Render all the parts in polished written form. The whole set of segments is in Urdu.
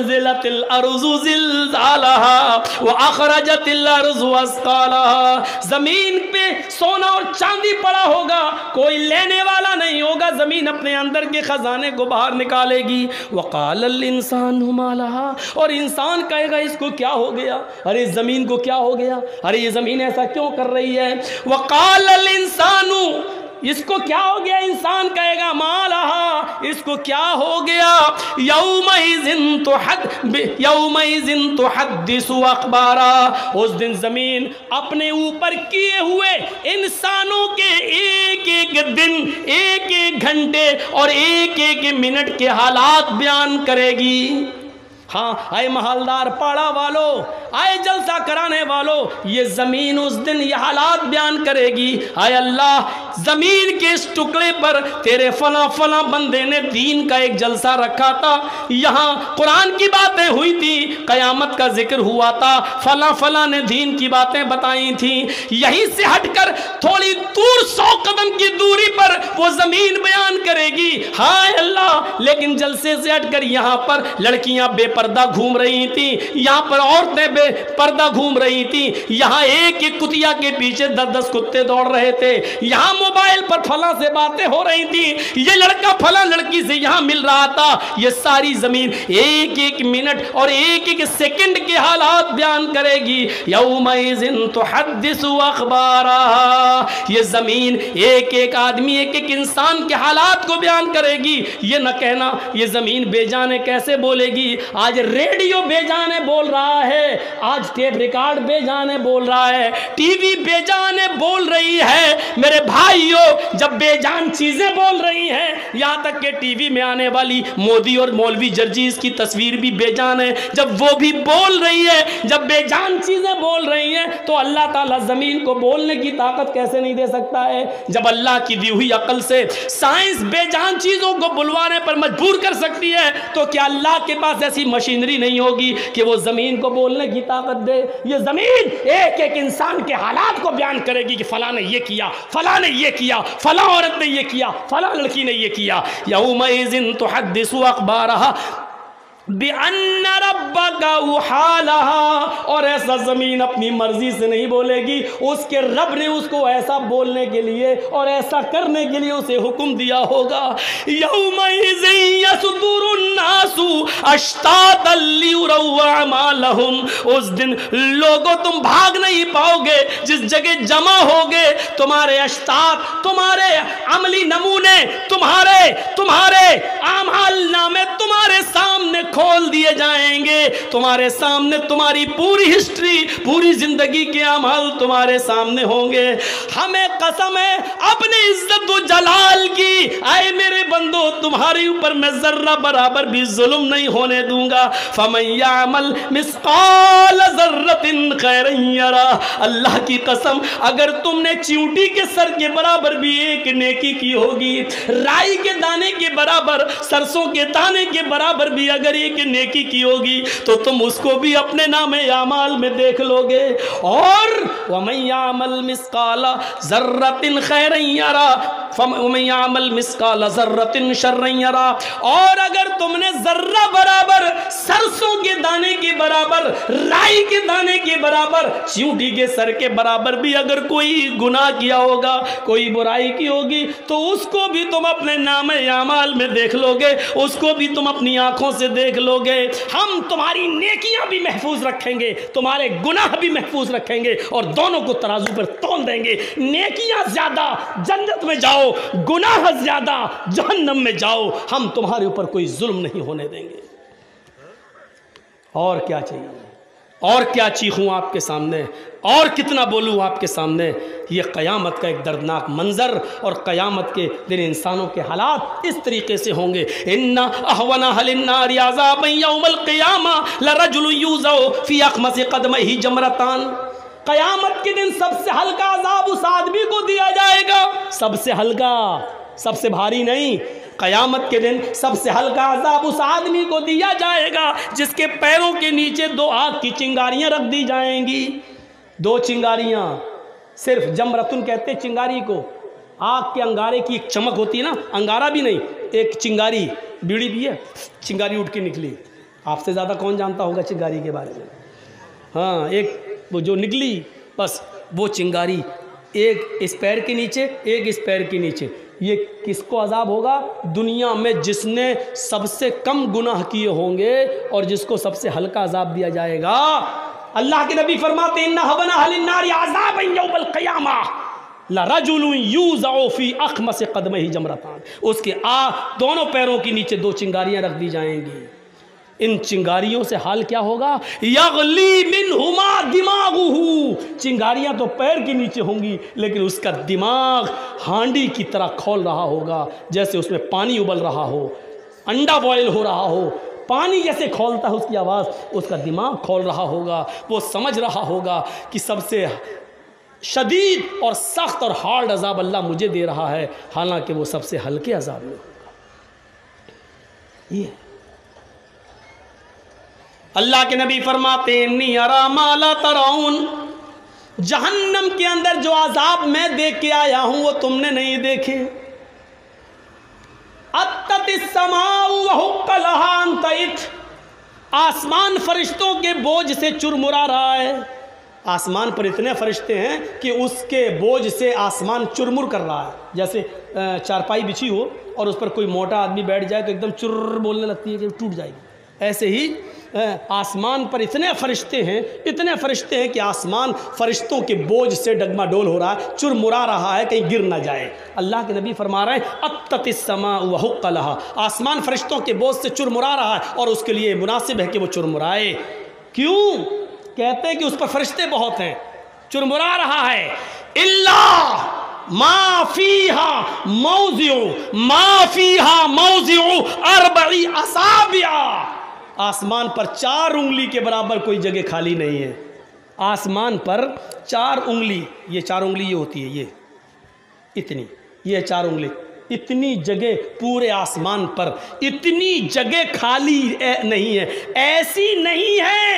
وزلزلتل ارض زلزالها واخرجتل ارض اثقالها، زمین پہ سونا اور چاندی پڑا ہوگا، کوئی لینے والا نہیں ہوگا، زمین اپنے اندر کے خزانے کو باہر نکالے گی۔ وقال الانسان ما لها، اور انسان کہے گا اس کو کیا ہو گیا، ارے زمین کو کیا ہو گیا، ارے یہ زمین ایسا کیوں کر رہی ہے۔ وقال الانسان، اس کو کیا ہو گیا، انسان کہے گا ما لها، اس کو کیا ہو گیا۔ یومئذ تحدث اخبارا، اس دن زمین اپنے اوپر کیے ہوئے انسانوں کے ایک ایک دن، ایک ایک گھنٹے اور ایک ایک منٹ کے حالات بیان کرے گی۔ ہاں اے محلدار پاڑا والو، اے جلسہ کرانے والو، یہ زمین اس دن یہ حالات بیان کرے گی، اے اللہ زمین کے اس ٹکڑے پر تیرے فلاں فلاں بندے نے دین کا ایک جلسہ رکھا تھا، یہاں قرآن کی باتیں ہوئی تھی، قیامت کا ذکر ہوا تھا، فلاں فلاں نے دین کی باتیں بتائی تھیں، یہیں سے ہٹ کر تھوڑی دور 100 قدم کی دوری پر وہ زمین بیان کرے گی، ہائے اللہ، لیکن جلسے سے ہٹ کر یہاں پر لڑکیاں بے پردہ گھوم رہی تھیں، یہاں پر عورتیں بے پردہ گھوم رہی تھیں، یہاں ایک ایک کتیا کے پیچھے 10 کتے دوڑ رہے تھے، یہاں موبائل پر فلاں سے باتیں ہو رہی تھیں، یہ لڑکا فلاں لڑکی سے یہاں مل رہا تھا، یہ ساری زمین ایک ایک منٹ اور ایک ایک سیکنڈ کے حالات بیان کرے گی۔ یومئذ تحدث اخبارا، یہ زمین ایک ایک آدمی، ایک ایک انسان کے حالات کو بیان کرے گی۔ یہ نہ کہنا یہ زمین بے جانے کیسے بولے گی، آج ریڈیو بے جانے بول رہا ہے، آج ٹیپ ریکارڈ بے جانے بول رہا ہے، ٹی وی بے جانے بول رہی ہے۔ میرے بھائیو، جب بے جان چیزیں بول رہی ہیں، یہاں تک کہ ٹی وی میں آنے والی مودی اور مولوی جرجیز کی تصویر بھی بے جان ہے، جب وہ بھی بول رہی ہے، جب بے جان چیزیں بول رہی ہیں، تو اللہ تعالیٰ زمین کو بولنے کی طاقت کیسے نہیں دے سکتا ہے؟ جب اللہ کی دی ہوئی عقل سے سائنس بے جان چیزوں کو بلوانے پر مجبور کر سکتی ہے، تو کیا اللہ کے پاس ایسی مشینری نہیں ہوگی کہ وہ زمین کو بولنے کی طاقت دے؟ یہ زمین ایک ایک انسان کے حالات کو بیان کرے گی کہ فلاں نے یہ کیا، فلاں نے یہ کیا، فلاں عورت نے یہ کیا، فلاں لڑکی نے یہ کیا۔ یومئذ تحدث اخبارہا بِأَنَّ رَبَّكَ أَوْحَىٰ، اور ایسا زمین اپنی مرضی سے نہیں بولے گی، اس کے رب نے اس کو ایسا بولنے کے لیے اور ایسا کرنے کے لیے اسے حکم دیا ہوگا۔ یومئذ یصدر الناس اشتاتا لیروا اعمالهم، اس دن لوگوں تم بھاگ نہیں پاؤ گے، جس جگہ جمع ہوگے تمہارے اشتات، تمہارے عملی نمونے، تمہارے اعمال نامے تمہارے سامنے کھول دیے جائیں گے، تمہارے سامنے تمہاری پوری ہسٹری، پوری زندگی کے اعمال تمہارے سامنے ہوں گے۔ ہمیں قسم ہے اپنے عزت و جلال کی، اے میرے بندو تمہارے اوپر میں ذرہ برابر بھی ظلم نہیں ہونے دوں گا۔ فَمَن يَعْمَلْ مِثْقَالَ ذَرَّةٍ خَيْرًا يَرَهُ، اللہ کی قسم اگر تم نے چیونٹی کے سر کے برابر بھی ایک نیکی کی ہوگی، رائی کے دانے کے برابر، سرسوں کے دانے کے برابر بھی اگر ایک نیکی کی ہوگی تو تم اس کو بھی اپنے نام اعمال میں دیکھ لو گے۔ اور وَمَن يَعْمَلْ مِثْقَالَ ذَرَّةٍ خَيْرًا يَرَهُ وَمَن يَعْمَلْ مِثْقَالَ ذَرَّةٍ شَرًّا يَرَهُ، اور اگر تم نے ذرہ برابر، سرسوں کے دانے کے برابر، رائی کے دانے کے برابر، چیونٹی کے سر کے برابر بھی اگر کوئی گناہ کیا ہوگا، کوئی برائی کی ہوگی، تو اس کو بھی تم اپنے نام اعمال میں دیکھ لو گے، اس کو بھی تم اپنی آنکھوں سے دیکھ لو گے۔ ہم تمہاری نیکیاں بھی محفوظ رکھیں گے، تمہارے گناہ بھی محفوظ رکھیں گے، اور دونوں کو ترازو پر تول دیں گے۔ نیکیاں زیادہ جنت میں جاؤ، گناہ زیادہ جہنم میں جاؤ، ہم تمہارے اوپر کوئی ظلم نہیں ہونے دیں گے۔ اور کیا چاہیے؟ اور کیا چیخوں آپ کے سامنے، اور کتنا بولوں آپ کے سامنے؟ یہ قیامت کا ایک دردناک منظر، اور قیامت کے دن انسانوں کے حالات اس طریقے سے ہوں گے۔ ان احون اہل النار عذابا یوم القیامہ لرجل یوزع فی اخمص قدمہ جمرتان، قیامت کے دن سب سے ہلکا عذاب اس آدمی کو دیا جائے گا، سب سے ہلکا، سب سے بھاری نہیں، قیامت کے دن سب سے ہلکا عذاب اس آدمی کو دیا جائے گا جس کے پیروں کے نیچے 2 آگ کی چنگاریاں رکھ دی جائیں گی۔ 2 چنگاریاں، صرف جمرتن کہتے چنگاری کو، آگ کے انگارے کی ایک چمک ہوتی ہے نا، انگارہ بھی نہیں، ایک چنگاری، بیڑی بھی ہے، چنگاری اٹھ کے نکلی، آپ سے زیادہ کون جانتا ہوگا چنگاری کے بارے میں؟ ہاں، ایک وہ جو نکلی بس وہ چنگاری، ایک اس پیر کے نیچے، ایک اس پیر کے نیچے، یہ کس کو عذاب ہوگا؟ دنیا میں جس نے سب سے کم گناہ کیے ہوں گے اور جس کو سب سے ہلکا عذاب دیا جائے گا۔ اللہ کے نبی فرماتے ہیں ان هون اهل النار عذابا یوم القیامہ لرجل یوضع فی اخمص قدمہ جمرتان، اس کے دونوں پیروں کے نیچے 2 چنگاریاں رکھ دی جائیں گی۔ ان چنگاریوں سے حال کیا ہوگا؟ یغلی منہما دماغہ، چنگاریاں تو پیر کے نیچے ہوں گی لیکن اس کا دماغ ہانڈی کی طرح کھول رہا ہوگا، جیسے اس میں پانی ابل رہا ہو، انڈا بوائل ہو رہا ہو، پانی جیسے کھولتا ہے اس کی آواز، اس کا دماغ کھول رہا ہوگا۔ وہ سمجھ رہا ہوگا کہ سب سے شدید اور سخت اور ہارڈ عذاب اللہ مجھے دے رہا ہے، حالانکہ وہ سب سے ہلکے عذاب میں ہوگا۔ یہ اللہ کے نبی فرماتے ہیں انی ارا ما لا ترون، جہنم کے اندر جو عذاب میں دیکھ کے آیا ہوں وہ تم نے نہیں دیکھے۔ اتت السماء وحق لها ان تئت، آسمان فرشتوں کے بوجھ سے چرمرا رہا ہے۔ آسمان پر اتنے فرشتے ہیں کہ اس کے بوجھ سے آسمان چرمر کر رہا ہے، جیسے چارپائی بچھی ہو اور اس پر کوئی موٹا آدمی بیٹھ جائے تو ایک دم چر بولنے لگتی ہے کہ ٹوٹ جائے گی، ایسے ہی آسمان پر اتنے فرشتے ہیں کہ آسمان فرشتوں کے بوجھ سے ڈگما ڈول ہو رہا ہے، چرمرا رہا ہے کہیں گر نہ جائے۔ اللہ کے نبی فرما رہے ہیں اتت السماء وحق لها، آسمان فرشتوں کے بوجھ سے چرمرا رہا ہے اور اس کے لیے مناسب ہے کہ وہ چرمرائے۔ کیوں؟ کہتے ہیں کہ اس پر فرشتے بہت ہیں، چرمرا رہا ہے۔ اللہ ما فیہا موضع 4 اصابع، آسمان پر 4 انگلی کے برابر کوئی جگہ خالی نہیں ہے۔ آسمان پر 4 انگلی، یہ 4 انگلی یہ ہوتی ہے، یہ اتنی، یہ 4 انگلی، اتنی جگہ پورے آسمان پر اتنی جگہ خالی نہیں ہے، ایسی نہیں ہے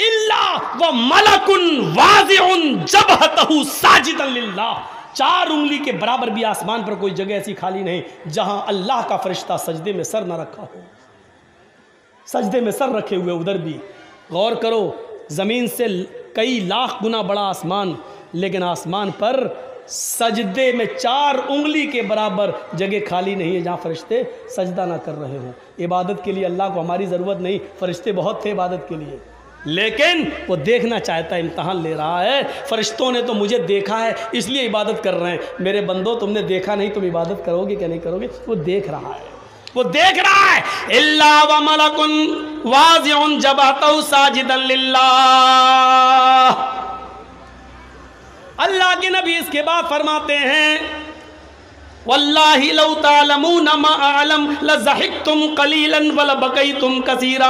الا وملک واضع جبہتہ ساجدا للہ، 4 انگلی کے برابر بھی آسمان پر کوئی جگہ ایسی خالی نہیں جہاں اللہ کا فرشتہ سجدے میں سر نہ رکھا ہو۔ سجدے میں سر رکھے ہوئے ادھر بھی۔ غور کرو، زمین سے کئی لاکھ گنا بڑا آسمان، لیکن آسمان پر سجدے میں 4 انگلی کے برابر جگہ خالی نہیں ہے جہاں فرشتے سجدہ نہ کر رہے ہوں۔ عبادت کے لیے اللہ کو ہماری ضرورت نہیں، فرشتے بہت تھے عبادت کے لیے، لیکن وہ دیکھنا چاہتا ہے، امتحان لے رہا ہے۔ فرشتوں نے تو مجھے دیکھا ہے اس لیے عبادت کر رہے ہیں، میرے بندو تم نے دیکھا نہیں، تم عبادت کرو گے کہ نہیں کرو گے؟ وہ دیکھ رہا ہے، وہ دیکھ رہا ہے۔ الا وملک واضع جبہتہ ساجدا للہ۔ اللہ کے نبی اس کے بعد فرماتے ہیں واللہ لو تعلمون ما اعلم لضحکتم قلیلا ولبکیتم کثیرا،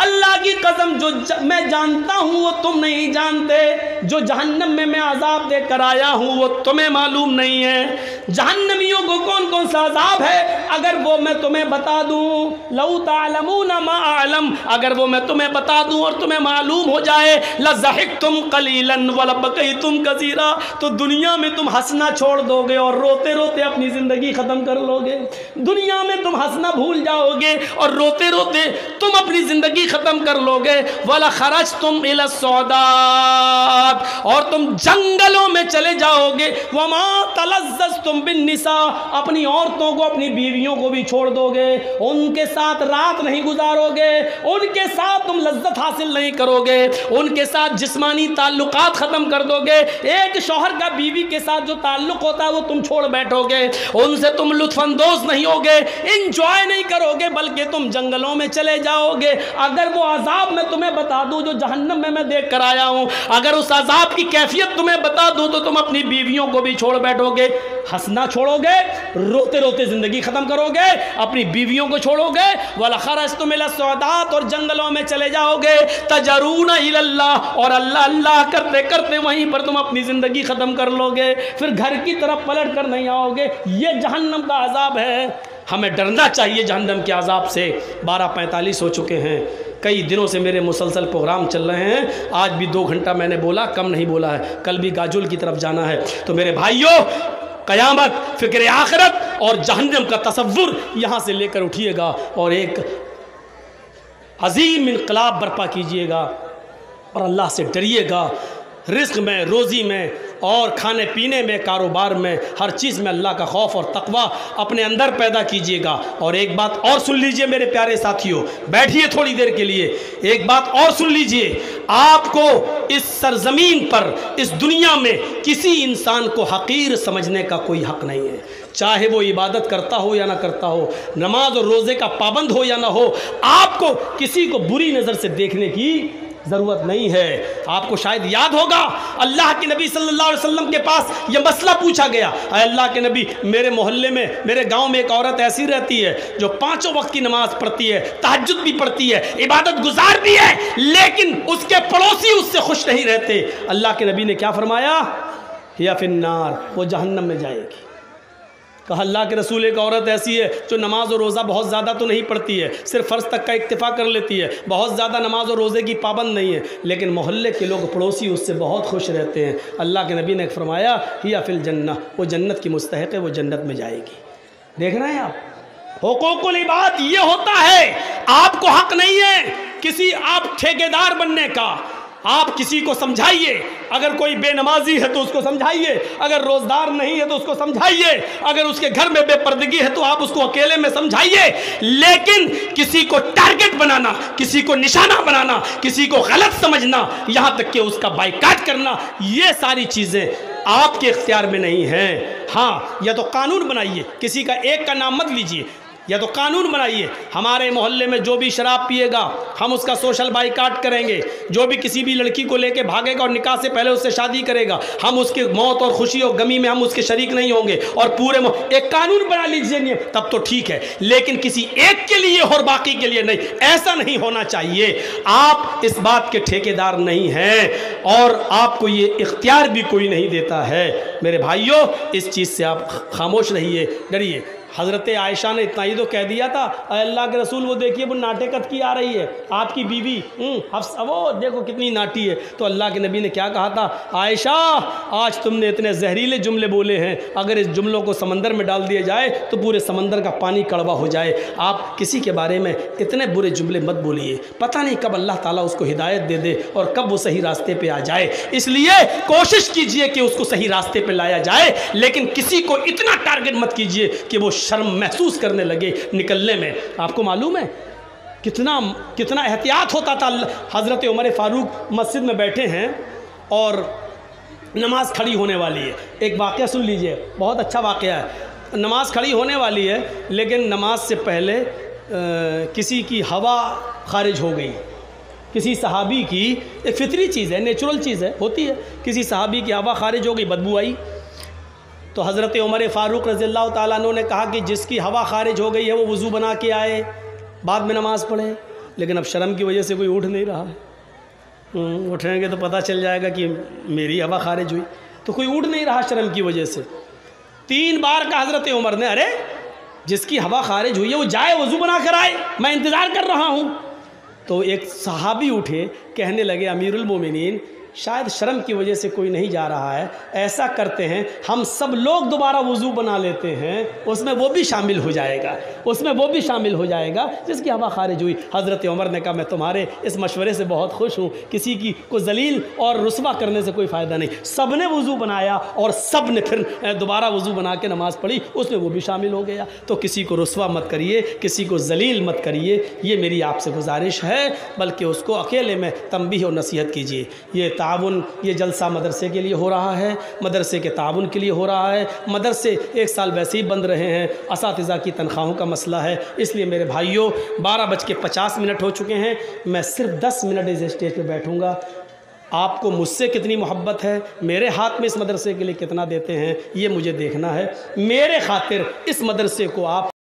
اللہ کی قسم جو میں جانتا ہوں وہ تم نہیں جانتے، جو جہنم میں عذاب دے کر آیا ہوں وہ تمہیں معلوم نہیں ہے۔ جہنمیوں کو کون کون سا عذاب ہے اگر وہ میں تمہیں بتا دوں، لو تعلمون ما اعلم، اگر وہ میں تمہیں بتا دوں اور تمہیں معلوم ہو جائے، لضحکتم قلیلا ولبکیتم کثیرا، تو دنیا میں تم ہنسنا چھوڑ دو گے اور روتے روتے اپنی زندگی ختم کر لو گے۔ دنیا میں تم ہنسنا بھول جاؤ گے اور روتے روتے تم اپنی زندگی ختم کر لو گے۔ وَلَخَرَجْتُمْ إِلَى السُّعُدَاتِ، اور تم جنگلوں میں چلے جاؤ گے۔ وَمَا تَلَذَّزْتُمْ بِالنِّسَاءِ، اپنی عورتوں کو اپنی بیویوں کو بھی چھوڑ دو گے، ان کے ساتھ رات نہیں گزارو گے، ان کے ساتھ تم لذت حاصل نہیں کرو گے، ان کے ساتھ جسمانی تعلقات ختم کر دو گے۔ ایک شوہر کا بیوی کے ساتھ جو تعلق ہوتا ہے وہ تم چھوڑ بیٹھو گے، ان سے تم لطف اندوز نہیں ہوگے، انجوائے نہیں کرو گے، بلکہ تم جنگلوں میں چلے جاؤ گے۔ اگر وہ عذاب میں تمہیں بتا دوں جو جہنم میں دیکھ کر آیا ہوں، اگر اس عذاب کی کیفیت تمہیں بتا دوں تو تم اپنی بیویوں کو بھی چھوڑ بیٹھو گے، ہنسنا چھوڑو گے، روتے روتے زندگی ختم کرو گے، اپنی بیویوں کو چھوڑو گے۔ وَلَخَرَجْتُمْ إِلَى السُّعُدَاتِ، اور جنگلوں میں چلے جاؤ گے۔ تَجَرُونَ إِلَى اللَّهِ، اور اللہ اللہ کرتے کرتے وہیں پر تم اپنی زندگی ختم کر لو گے، پھر گھر کی طرف پلٹ کر نہیں آؤ گے۔ یہ جہنم کا عذاب ہے۔ ہمیں ڈرنا چاہیے جہنم کے عذاب سے۔ 12:45 ہو چکے ہیں، کئی دنوں سے میرے مسلسل پروگرام چل رہے ہیں، آج بھی 2 گھنٹہ میں نے بولا، کم نہیں بولا ہے، کل بھی گاجول کی طرف جانا ہے۔ تو میرے بھائیوں، قیامت، فکر آخرت اور جہنم کا تصور یہاں سے لے کر اٹھیے گا، اور ایک عظیم انقلاب برپا کیجئے گا اور اللہ سے ڈریے گا۔ رزق میں، روزی میں اور کھانے پینے میں، کاروبار میں، ہر چیز میں اللہ کا خوف اور تقوی اپنے اندر پیدا کیجئے گا۔ اور ایک بات اور سن لیجئے میرے پیارے ساتھیوں، بیٹھیے تھوڑی دیر کے لیے، ایک بات اور سن لیجئے، آپ کو اس سرزمین پر، اس دنیا میں کسی انسان کو حقیر سمجھنے کا کوئی حق نہیں ہے، چاہے وہ عبادت کرتا ہو یا نہ کرتا ہو، نماز اور روزے کا پابند ہو یا نہ ہو۔ آپ کو کسی کو بری نظر سے دیکھنے کی ضرورت نہیں ہے۔ آپ کو شاید یاد ہوگا اللہ کے نبی صلی اللہ علیہ وسلم کے پاس یہ مسئلہ پوچھا گیا، اے اللہ کے نبی، میرے محلے میں، میرے گاؤں میں ایک عورت ایسی رہتی ہے جو 5 وقت کی نماز پڑھتی ہے، تہجد بھی پڑھتی ہے، عبادت گزار بھی ہے، لیکن اس کے پڑوسی اس سے خوش نہیں رہتے۔ اللہ کے نبی نے کیا فرمایا؟ یا فی النار، وہ جہنم میں جائے گی۔ کہا اللہ کے رسول، ایک عورت ایسی ہے جو نماز اور روزہ بہت زیادہ تو نہیں پڑھتی ہے، صرف فرض تک کا اکتفا کر لیتی ہے، بہت زیادہ نماز اور روزے کی پابند نہیں ہے، لیکن محلے کے لوگ پڑوسی اس سے بہت خوش رہتے ہیں۔ اللہ کے نبی نے فرمایا ہی فی الجنہ، وہ جنت کی مستحق ہے، وہ جنت میں جائے گی۔ دیکھ رہے ہیں آپ، حقوق العباد یہ ہوتا ہے۔ آپ کو حق نہیں ہے کسی آپ ٹھیکیدار بننے کا۔ آپ کسی کو سمجھائیے، اگر کوئی بے نمازی ہے تو اس کو سمجھائیے، اگر روزدار نہیں ہے تو اس کو سمجھائیے، اگر اس کے گھر میں بے پردگی ہے تو آپ اس کو اکیلے میں سمجھائیے، لیکن کسی کو ٹارگٹ بنانا، کسی کو نشانہ بنانا، کسی کو غلط سمجھنا، یہاں تک کہ اس کا بائیکاٹ کرنا، یہ ساری چیزیں آپ کے اختیار میں نہیں ہیں۔ ہاں، یا تو قانون بنائیے، کسی کا ایک کا نام مت لیجیے، یا تو قانون بنائیے، ہمارے محلے میں جو بھی شراب پیے گا ہم اس کا سوشل بائیکاٹ کریں گے، جو بھی کسی بھی لڑکی کو لے کے بھاگے گا اور نکاح سے پہلے اس سے شادی کرے گا، ہم اس کی موت اور خوشی اور غمی میں ہم اس کے شریک نہیں ہوں گے، اور پورے ایک قانون بنا لیجیے، تب تو ٹھیک ہے، لیکن کسی ایک کے لیے اور باقی کے لیے نہیں، ایسا نہیں ہونا چاہیے۔ آپ اس بات کے ٹھیکیدار نہیں ہیں اور آپ کو یہ اختیار بھی کوئی نہیں دیتا ہے۔ میرے بھائیوں، اس چیز سے آپ خاموش رہیے، ڈریے۔ حضرت عائشہ نے اتنا ہی تو کہہ دیا تھا، اے اللہ کے رسول، وہ دیکھیے وہ ناٹے کت کی آ رہی ہے، آپ کی بیوی حفصہ، وہ دیکھو کتنی ناٹی ہے۔ تو اللہ کے نبی نے کیا کہا تھا؟ عائشہ، آج تم نے اتنے زہریلے جملے بولے ہیں، اگر اس جملوں کو سمندر میں ڈال دیا جائے تو پورے سمندر کا پانی کڑوا ہو جائے۔ آپ کسی کے بارے میں اتنے برے جملے مت بولیے، پتہ نہیں کب اللہ تعالیٰ اس کو ہدایت دے دے اور کب وہ صحیح راستے پہ آ جائے۔ اس لیے کوشش کیجئے کہ اس کو صحیح راستے پہ لایا جائے، لیکن کسی کو اتنا ٹارگٹ مت کیجئے کہ وہ شرم محسوس کرنے لگے نکلنے میں۔ آپ کو معلوم ہے کتنا احتیاط ہوتا تھا۔ حضرت عمر فاروق مسجد میں بیٹھے ہیں اور نماز کھڑی ہونے والی ہے۔ ایک واقعہ سن لیجئے، بہت اچھا واقعہ ہے۔ نماز کھڑی ہونے والی ہے، لیکن نماز سے پہلے کسی کی ہوا خارج ہو گئی، کسی صحابی کی، ایک فطری چیز ہے، نیچرل چیز ہے، ہوتی ہے، کسی صحابی کی ہوا خارج ہو گئی، بدبو آئی۔ تو حضرت عمر فاروق رضی اللہ تعالیٰ عنہ نے کہا کہ جس کی ہوا خارج ہو گئی ہے وہ وضو بنا کے آئے، بعد میں نماز پڑھے۔ لیکن اب شرم کی وجہ سے کوئی اٹھ نہیں رہا ہے، اٹھیں گے تو پتہ چل جائے گا کہ میری ہوا خارج ہوئی، تو کوئی اٹھ نہیں رہا شرم کی وجہ سے۔ 3 بار کا حضرت عمر نے، ارے جس کی ہوا خارج ہوئی ہے وہ جائے وضو بنا کر آئے، میں انتظار کر رہا ہوں۔ تو ایک صحابی اٹھے، کہنے لگے امیر المومنین، شاید شرم کی وجہ سے کوئی نہیں جا رہا ہے، ایسا کرتے ہیں ہم سب لوگ دوبارہ وضو بنا لیتے ہیں، اس میں وہ بھی شامل ہو جائے گا، اس میں وہ بھی شامل ہو جائے گا جس کی ہوا خارج ہوئی۔ حضرت عمر نے کہا میں تمہارے اس مشورے سے بہت خوش ہوں، کسی کی کو ذلیل اور رسوا کرنے سے کوئی فائدہ نہیں۔ سب نے وضو بنایا اور سب نے پھر دوبارہ وضو بنا کے نماز پڑھی، اس میں وہ بھی شامل ہو گیا۔ تو کسی کو رسوا مت کریے، کسی کو ذلیل مت کریے، یہ میری آپ سے گزارش ہے، بلکہ اس کو اکیلے میں تنبیہ اور نصیحت کیجیے۔ یہ تعاون، یہ جلسہ مدرسے کے لیے ہو رہا ہے، مدرسے کے تعاون کے لیے ہو رہا ہے۔ مدرسے 1 سال ویسے ہی بند رہے ہیں، اساتذہ کی تنخواہوں کا مسئلہ ہے، اس لیے میرے بھائیوں 12:50 ہو چکے ہیں، میں صرف 10 منٹ اس اسٹیج پہ بیٹھوں گا۔ آپ کو مجھ سے کتنی محبت ہے، میرے ہاتھ میں اس مدرسے کے لیے کتنا دیتے ہیں، یہ مجھے دیکھنا ہے۔ میرے خاطر اس مدرسے کو آپ